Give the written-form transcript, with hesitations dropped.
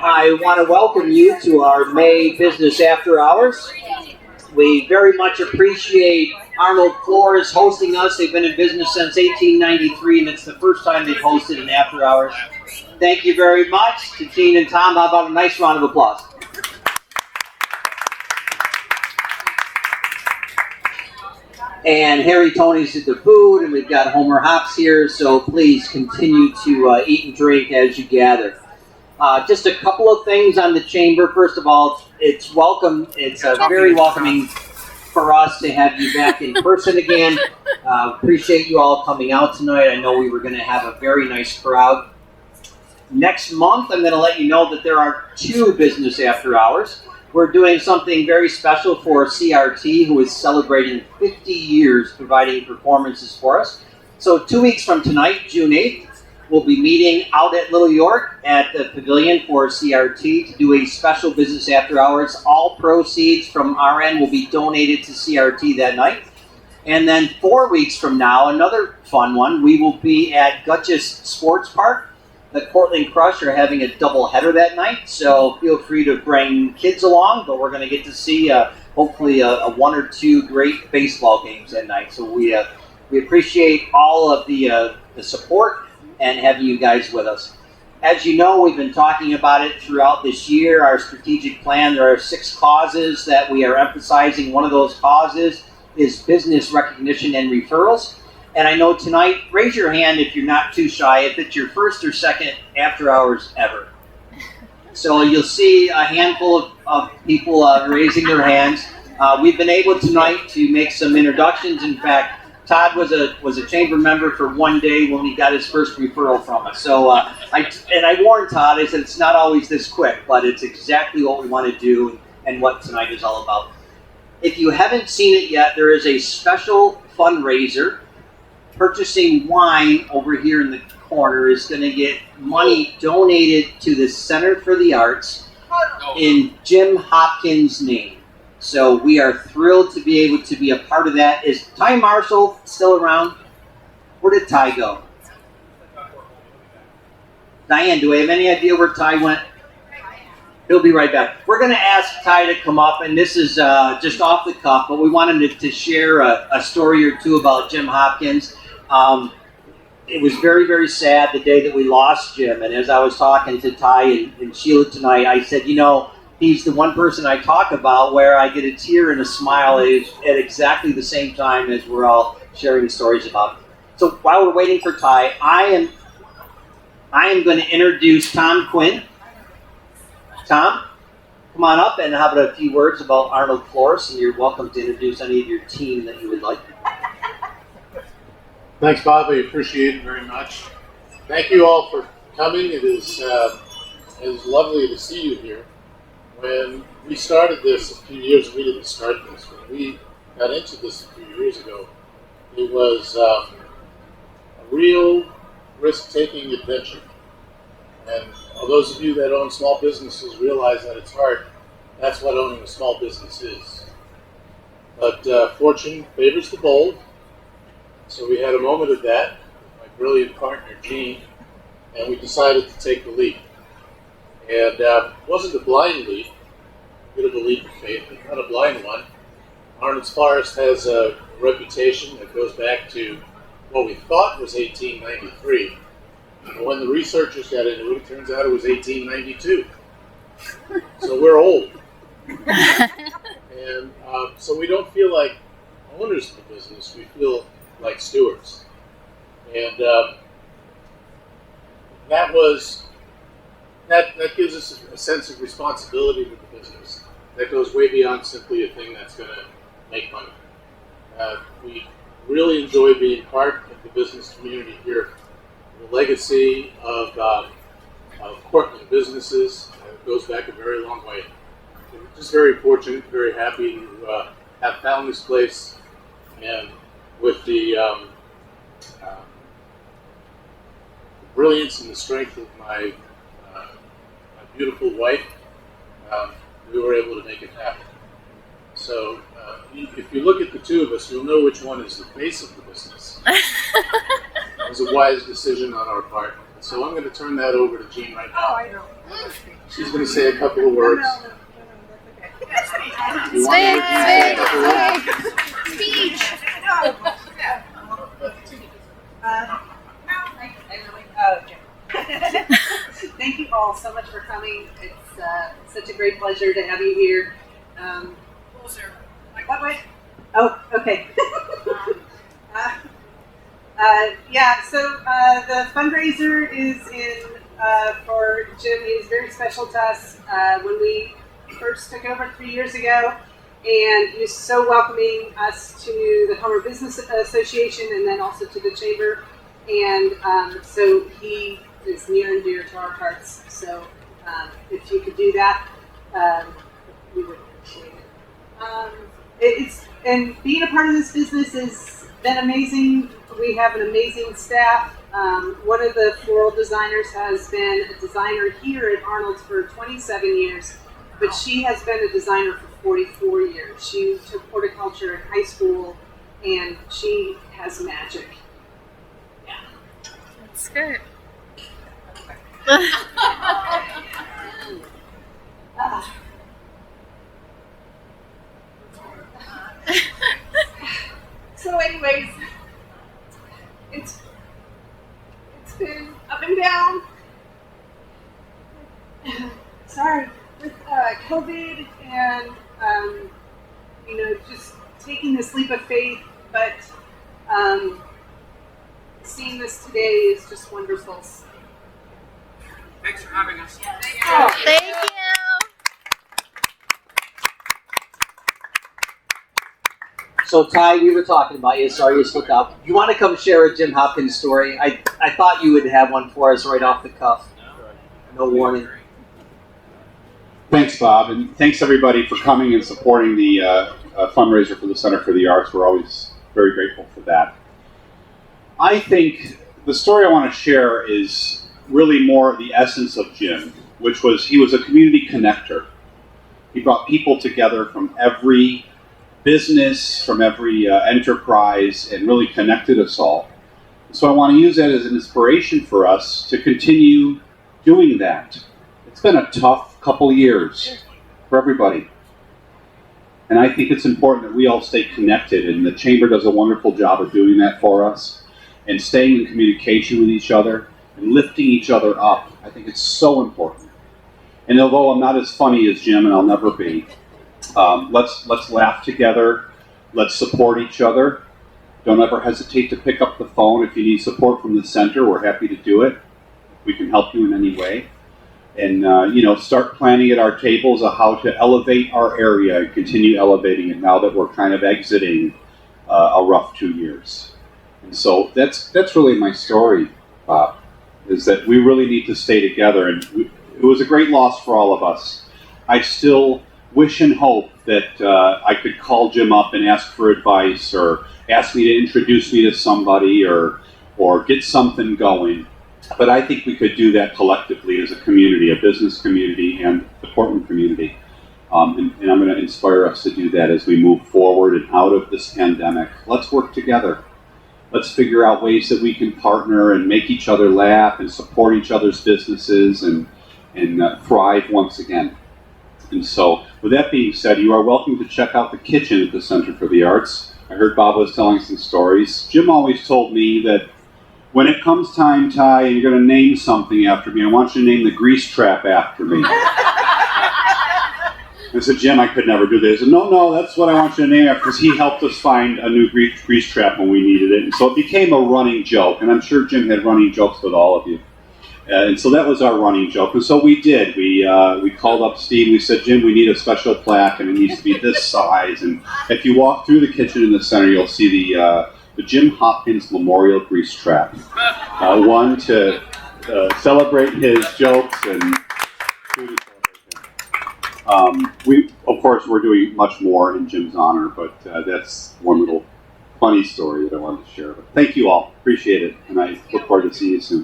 I want to welcome you to our May Business After Hours. We very much appreciate Arnold Florist hosting us. They've been in business since 1893, and it's the first time they've hosted an After Hours. Thank you very much to Gene and Tom. How about a nice round of applause? And Harry Tony's did the food, and we've got Homer Hops here, so please continue to eat and drink as you gather. Just a couple of things on the chamber. First of all, it's welcome. It's very welcoming for us to have you back in person again. Appreciate you all coming out tonight. I know we were going to have a very nice crowd. Next month, I'm going to let you know that there are 2 business after hours. We're doing something very special for CRT, who is celebrating 50 years providing performances for us. So 2 weeks from tonight, June 8th, we'll be meeting out at Little York at the Pavilion for CRT to do a special business after hours. All proceeds from our end will be donated to CRT that night. And then 4 weeks from now, another fun one, we will be at Gutchess Sports Park. The Cortland Crush are having a double header that night, so feel free to bring kids along, but we're going to get to see hopefully a 1 or 2 great baseball games that night. So we appreciate all of the support and having you guys with us. As you know, we've been talking about it throughout this year, our strategic plan. There are 6 causes that we are emphasizing. One of those causes is business recognition and referrals. And I know tonight, raise your hand if you're not too shy, if it's your first or second after hours ever. So you'll see a handful of people raising their hands. We've been able tonight to make some introductions. In fact, Todd was a chamber member for 1 day when he got his first referral from us. So I warned Todd, I said it's not always this quick, but it's exactly what we want to do and what tonight is all about. If you haven't seen it yet, there is a special fundraiser. Purchasing wine over here in the corner is going to get money donated to the Center for the Arts in Jim Hopkins' name. So we are thrilled to be able to be a part of that. Is Ty Marshall still around? Where did Ty go? Diane, do we have any idea where Ty went? He'll be right back. We're going to ask Ty to come up, and this is just off the cuff, but we wanted to share a story or two about Jim Hopkins. It was very, very sad the day that we lost Jim, and as I was talking to Ty and Sheila tonight, I said, you know, he's the one person I talk about where I get a tear and a smile at exactly the same time as we're all sharing stories about him. So while we're waiting for Ty, I am going to introduce Tom Quinn. Tom, come on up and have a few words about Arnold Florist, and you're welcome to introduce any of your team that you would like. Thanks, Bob. I appreciate it very much. Thank you all for coming. It is lovely to see you here. When we started this a few years, we didn't start this. When we got into this a few years ago, it was a real risk-taking adventure. And those of you that own small businesses realize that it's hard. That's what owning a small business is. But fortune favors the bold. So we had a moment of that with my brilliant partner, Gene, and we decided to take the leap. And it wasn't a blind leap, a bit of a leap of faith, but not a blind one. Arnold Florist has a reputation that goes back to what we thought was 1893. But when the researchers got into it, it turns out it was 1892. So we're old. And so we don't feel like owners of the business, we feel like stewards. And that gives us a sense of responsibility to the business that goes way beyond simply a thing that's going to make money. We really enjoy being part of the business community here. The legacy of Cortland businesses goes back a very long way. We're just very fortunate, very happy to have found this place, and with the brilliance and the strength of my beautiful wife, we were able to make it happen. So if you look at the two of us, you'll know which one is the face of the business. It was a wise decision on our part. So I'm going to turn that over to Jean right now. Oh, I know. She's going to say a couple of words. No, that's okay. You want to say a couple of words? Speech. Thank you all so much for coming. It's such a great pleasure to have you here. What way? Oh, okay. So the fundraiser is in for Jim. He's very special to us. When we first took over 3 years ago, and he was so welcoming us to the Homer Business Association and then also to the Chamber. And so he is near and dear to our hearts. So if you could do that, we would appreciate it. And being a part of this business has been amazing. We have an amazing staff. One of the floral designers has been a designer here at Arnold for 27 years, but she has been a designer for 44 years. She took horticulture in high school, and she has magic. That's good. So anyways, it's been up and down. Sorry, with COVID and just taking this leap of faith, but seeing this today is just wonderful. Thanks for having us. Thank you. So Ty, we were talking about you. Sorry you slipped out. You want to come share a Jim Hopkins story? I thought you would have one for us right off the cuff. No warning. Thanks, Bob, and thanks everybody for coming and supporting the fundraiser for the Center for the Arts. We're always very grateful for that. I think the story I want to share is really more the essence of Jim, which was he was a community connector. He brought people together from every business, from every enterprise, and really connected us all. So I want to use that as an inspiration for us to continue doing that. It's been a tough couple of years for everybody. And I think it's important that we all stay connected, and the Chamber does a wonderful job of doing that for us, and staying in communication with each other, and lifting each other up. I think it's so important. And although I'm not as funny as Jim, and I'll never be, let's laugh together, let's support each other. Don't ever hesitate to pick up the phone if you need support from the center. We're happy to do it. We can help you in any way. And start planning at our tables of how to elevate our area and continue elevating it now that we're kind of exiting a rough 2 years. And so that's really my story, Bob, is that we really need to stay together. And it was a great loss for all of us. I still wish and hope that I could call Jim up and ask for advice, or ask me to introduce me to somebody, or get something going. But I think we could do that collectively as a community, a business community and the Portland community. And I'm going to inspire us to do that as we move forward and out of this pandemic. Let's work together. Let's figure out ways that we can partner and make each other laugh and support each other's businesses and thrive once again. And so, with that being said, you are welcome to check out the kitchen at the Center for the Arts. I heard Bob was telling some stories. Jim always told me that when it comes time, Ty, and you're going to name something after me, I want you to name the grease trap after me. I said, Jim, I could never do this. He said, no, that's what I want you to name after, because he helped us find a new grease trap when we needed it. And so it became a running joke, and I'm sure Jim had running jokes with all of you. And so that was our running joke. And so we did. We called up Steve, and we said, Jim, we need a special plaque, and it needs to be this size. And if you walk through the kitchen in the center, you'll see the Jim Hopkins Memorial Grease Trap. One to celebrate his jokes and two to celebrate him. Of course, we're doing much more in Jim's honor, but that's one little funny story that I wanted to share. But thank you all. Appreciate it. And I look forward to seeing you soon.